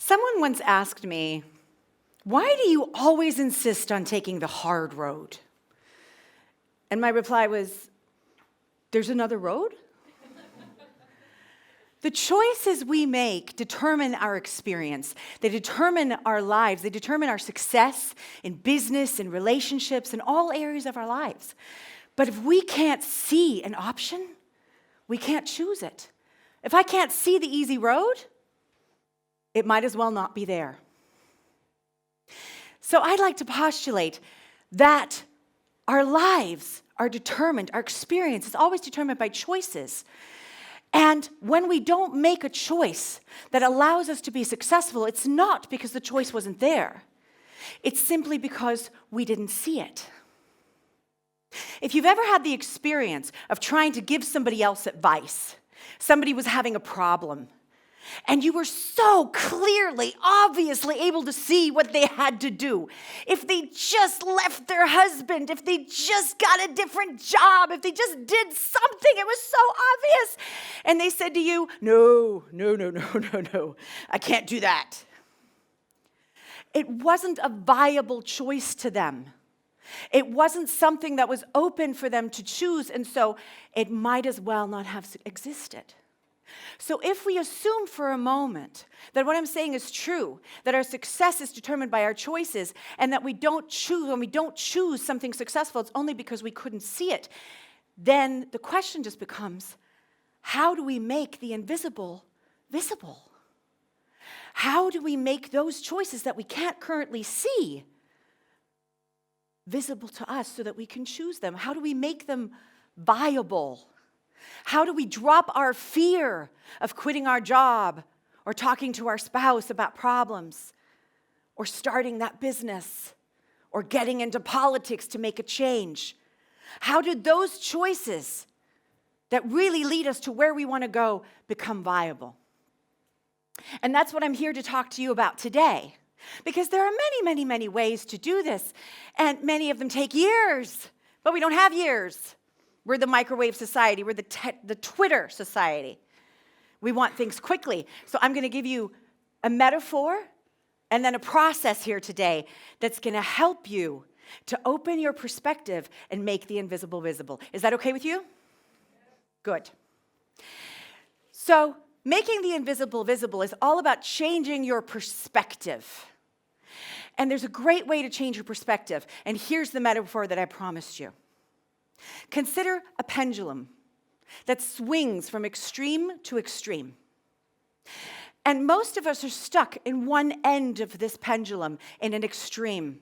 Someone once asked me, why do you always insist on taking the hard road? And my reply was, there's another road? The choices we make determine our experience. They determine our lives. They determine our success in business, in relationships, in all areas of our lives. But if we can't see an option, we can't choose it. If I can't see the easy road, it might as well not be there. So I'd like to postulate that our lives are determined, our experience is always determined by choices. And when we don't make a choice that allows us to be successful, it's not because the choice wasn't there. It's simply because we didn't see it. If you've ever had the experience of trying to give somebody else advice, somebody was having a problem, and you were so clearly, obviously able to see what they had to do. If they just left their husband, if they just got a different job, if they just did something, it was so obvious. And they said to you, no, I can't do that. It wasn't a viable choice to them. It wasn't something that was open for them to choose, and so it might as well not have existed. So if we assume for a moment that what I'm saying is true, that our success is determined by our choices, and that when we don't choose something successful, it's only because we couldn't see it, then the question just becomes, how do we make the invisible visible? How do we make those choices that we can't currently see visible to us so that we can choose them? How do we make them viable? How do we drop our fear of quitting our job or talking to our spouse about problems or starting that business or getting into politics to make a change? How did those choices that really lead us to where we want to go become viable? And that's what I'm here to talk to you about today. Because there are many ways to do this, and many of them take years, but we don't have years. We're the microwave society. We're the Twitter society. We want things quickly. So I'm going to give you a metaphor and then a process here today that's going to help you to open your perspective and make the invisible visible. Is that okay with you? Good. So making the invisible visible is all about changing your perspective. And there's a great way to change your perspective. And here's the metaphor that I promised you. Consider a pendulum that swings from extreme to extreme. And most of us are stuck in one end of this pendulum, in an extreme,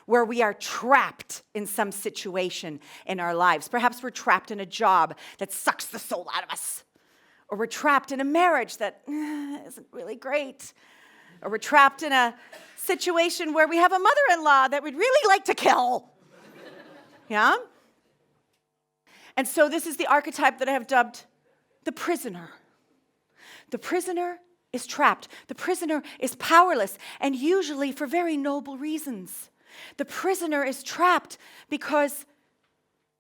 where we are trapped in some situation in our lives. Perhaps we're trapped in a job that sucks the soul out of us. Or we're trapped in a marriage that isn't really great. Or we're trapped in a situation where we have a mother-in-law that we'd really like to kill. Yeah? And so this is the archetype that I have dubbed the prisoner. The prisoner is trapped. The prisoner is powerless, and usually for very noble reasons. The prisoner is trapped because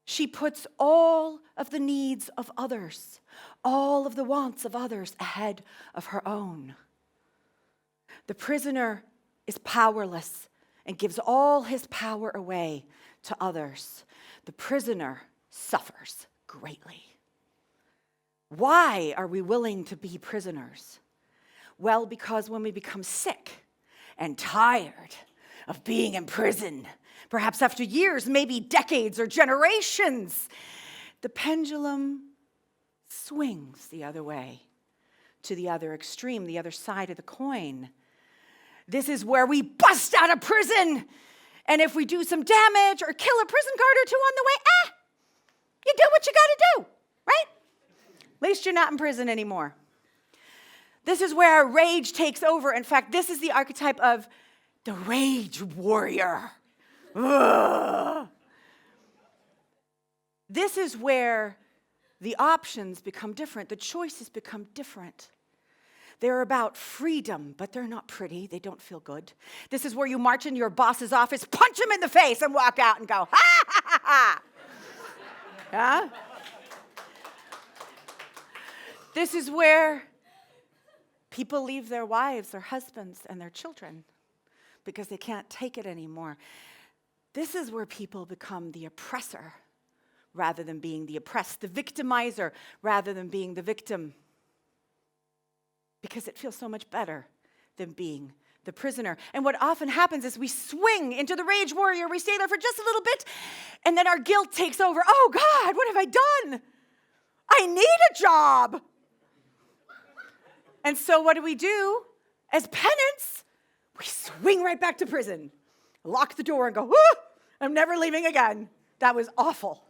she puts all of the needs of others, all of the wants of others ahead of her own. The prisoner is powerless and gives all his power away to others. The prisoner suffers greatly. Why are we willing to be prisoners? Well, because when we become sick and tired of being in prison, perhaps after years, maybe decades or generations, the pendulum swings the other way, to the other extreme, the other side of the coin. This is where we bust out of prison, and if we do some damage or kill a prison guard or two on the way, you do what you got to do, right? At least you're not in prison anymore. This is where our rage takes over. In fact, this is the archetype of the rage warrior. Ugh. This is where the options become different. The choices become different. They're about freedom, but they're not pretty. They don't feel good. This is where you march into your boss's office, punch him in the face, and walk out and go, ha, ha, ha, ha. Huh? This is where People leave their wives, their husbands, and their children because they can't take it anymore. This is where people become the oppressor rather than being the oppressed, the victimizer rather than being the victim. Because it feels so much better than being the prisoner. And what often happens is we swing into the rage warrior. We stay there for just a little bit, and then our guilt takes over. Oh God, what have I done? I need a job. And so what do? As penance, we swing right back to prison, lock the door and go, I'm never leaving again. That was awful.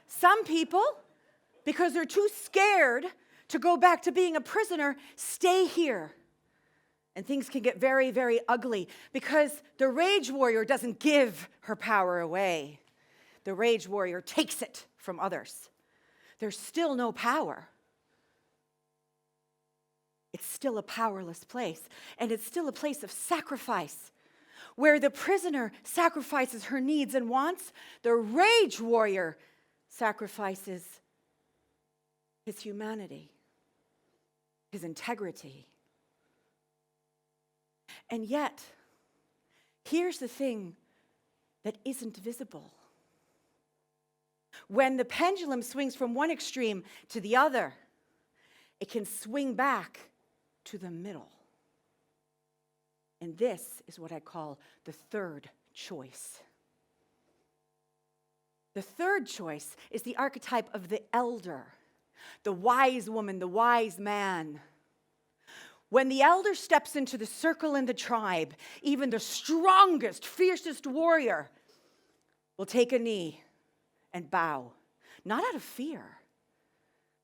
Some people, because they're too scared to go back to being a prisoner, stay here. And things can get very, very ugly because the rage warrior doesn't give her power away. The rage warrior takes it from others. There's still no power. It's still a powerless place, and it's still a place of sacrifice. Where the prisoner sacrifices her needs and wants, the rage warrior sacrifices his humanity, his integrity. And yet, here's the thing that isn't visible. When the pendulum swings from one extreme to the other, it can swing back to the middle. And this is what I call the third choice. The third choice is the archetype of the elder, the wise woman, the wise man. When the elder steps into the circle in the tribe, even the strongest, fiercest warrior will take a knee and bow, not out of fear,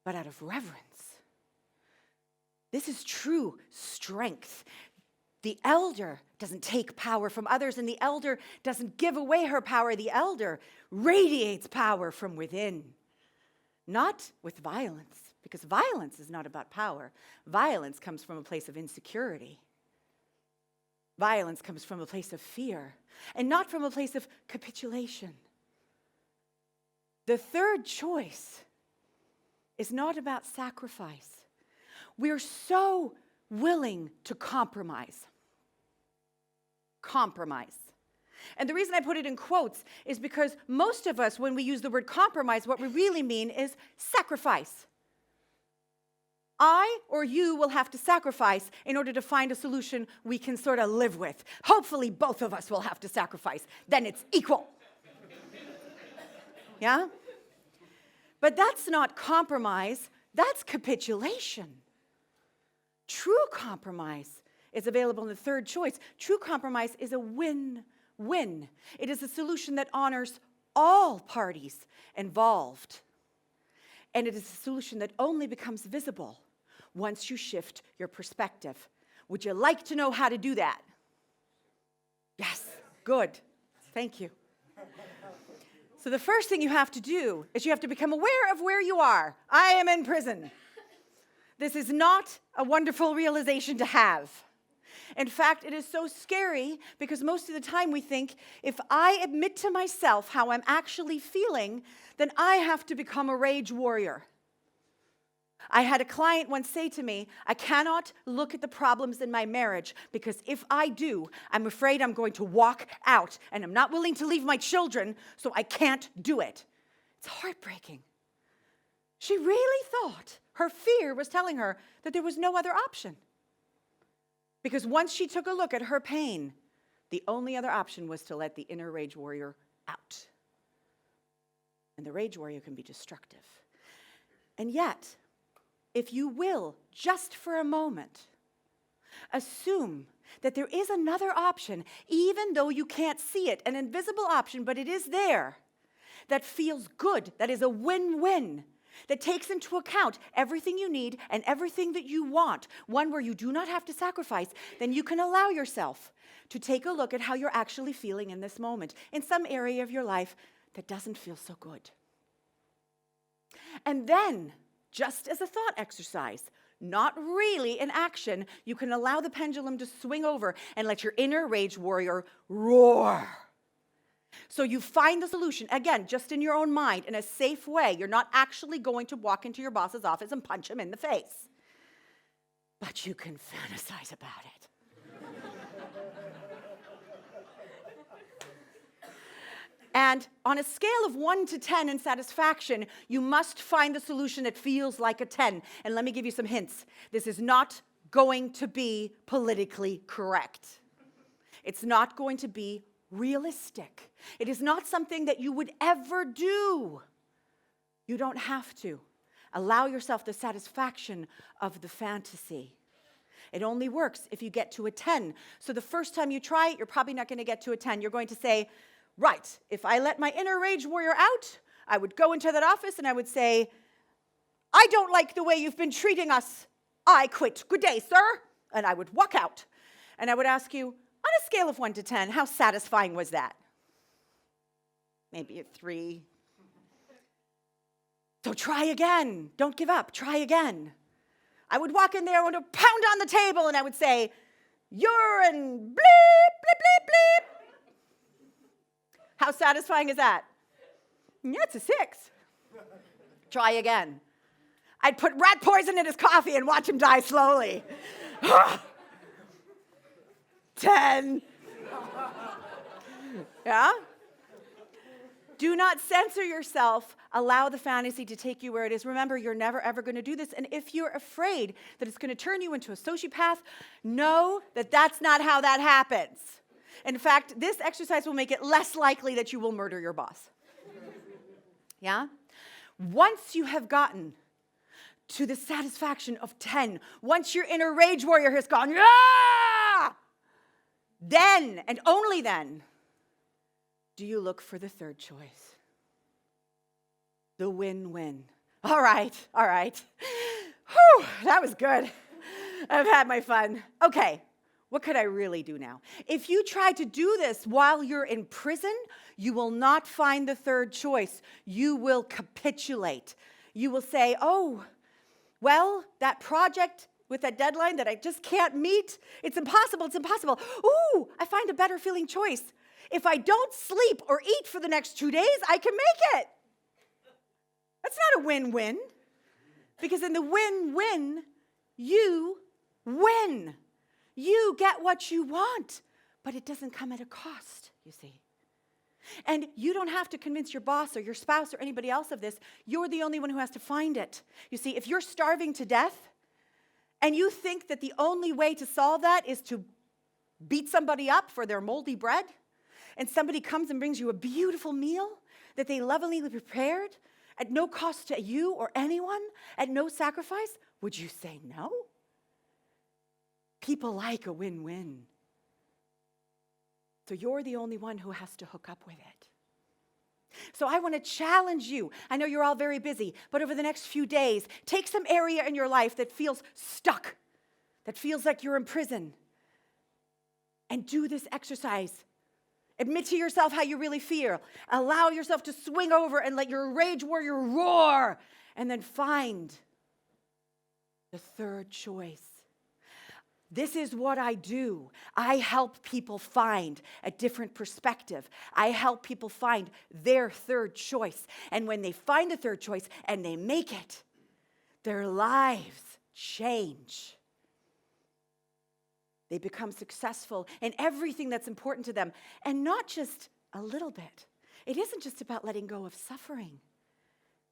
but out of reverence. This is true strength. The elder doesn't take power from others, and the elder doesn't give away her power. The elder radiates power from within, not with violence, because violence is not about power. Violence comes from a place of insecurity. Violence comes from a place of fear, and not from a place of capitulation. The third choice is not about sacrifice. We're so willing to compromise. Compromise. And the reason I put it in quotes is because most of us, when we use the word compromise, what we really mean is sacrifice. I or you will have to sacrifice in order to find a solution we can sort of live with. Hopefully, both of us will have to sacrifice. Then it's equal. Yeah? But that's not compromise. That's capitulation. True compromise is available in the third choice. True compromise is a win-win. It is a solution that honors all parties involved. And it is a solution that only becomes visible once you shift your perspective. Would you like to know how to do that? Yes, good. Thank you. So the first thing you have to do is you have to become aware of where you are. I am in prison. This is not a wonderful realization to have. In fact, it is so scary because most of the time we think, if I admit to myself how I'm actually feeling, then I have to become a rage warrior. I had a client once say to me, I cannot look at the problems in my marriage because if I do, I'm afraid I'm going to walk out and I'm not willing to leave my children, so I can't do it. It's heartbreaking. She really thought her fear was telling her that there was no other option. Because once she took a look at her pain, the only other option was to let the inner rage warrior out. And the rage warrior can be destructive. And yet, if you will, just for a moment, assume that there is another option, even though you can't see it, an invisible option, but it is there, that feels good, that is a win-win, that takes into account everything you need and everything that you want, one where you do not have to sacrifice, then you can allow yourself to take a look at how you're actually feeling in this moment, in some area of your life that doesn't feel so good. And then, just as a thought exercise, not really in action, you can allow the pendulum to swing over and let your inner rage warrior roar. So you find the solution, again, just in your own mind, in a safe way. You're not actually going to walk into your boss's office and punch him in the face. but you can fantasize about it. And on a scale of 1 to 10 in satisfaction, you must find the solution that feels like a 10. And let me give you some hints. This is not going to be politically correct. It's not going to be realistic. It is not something that you would ever do. You don't have to. Allow yourself the satisfaction of the fantasy. It only works if you get to a 10. So the first time you try it, you're probably not going to get to a 10. You're going to say, right, if I let my inner rage warrior out, I would go into that office and I would say, I don't like the way you've been treating us. I quit. Good day, sir. And I would walk out. And I would ask you, on a scale of 1 to 10, how satisfying was that? Maybe a 3. So try again. Don't give up. Try again. I would walk in there and pound on the table and I would say, you're in bleep, bleep, bleep, bleep. How satisfying is that? Yeah, it's a 6. Try again. I'd put rat poison in his coffee and watch him die slowly. 10. Yeah? Do not censor yourself. Allow the fantasy to take you where it is. Remember, you're never, ever going to do this. And if you're afraid that it's going to turn you into a sociopath, know that that's not how that happens. In fact, this exercise will make it less likely that you will murder your boss. Yeah? Once you have gotten to the satisfaction of 10, once your inner rage warrior has gone, yeah! Then, and only then, do you look for the third choice. The win-win. All right. Whew, that was good. I've had my fun. Okay, what could I really do now? If you try to do this while you're in prison, you will not find the third choice. You will capitulate. You will say, oh, well, that project with that deadline that I just can't meet, it's impossible. Ooh, I find a better feeling choice. If I don't sleep or eat for the next 2 days, I can make it. That's not a win-win. Because in the win-win, you win. You get what you want, but it doesn't come at a cost, you see. And you don't have to convince your boss or your spouse or anybody else of this. You're the only one who has to find it. You see, if you're starving to death and you think that the only way to solve that is to beat somebody up for their moldy bread, and somebody comes and brings you a beautiful meal that they lovingly prepared at no cost to you or anyone, at no sacrifice, would you say no? People like a win-win. So you're the only one who has to hook up with it. So I want to challenge you. I know you're all very busy, but over the next few days, take some area in your life that feels stuck, that feels like you're in prison, and do this exercise. Admit to yourself how you really feel. Allow yourself to swing over and let your rage warrior roar, and then find the third choice. This is what I do. I help people find a different perspective. I help people find their third choice. And when they find a third choice and they make it, their lives change. They become successful in everything that's important to them, and not just a little bit. It isn't just about letting go of suffering.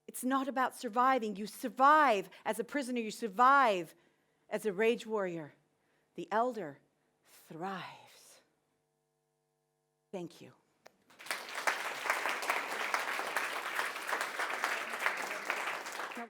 It's not about surviving. You survive as a prisoner. You survive as a rage warrior. The elder thrives. Thank you.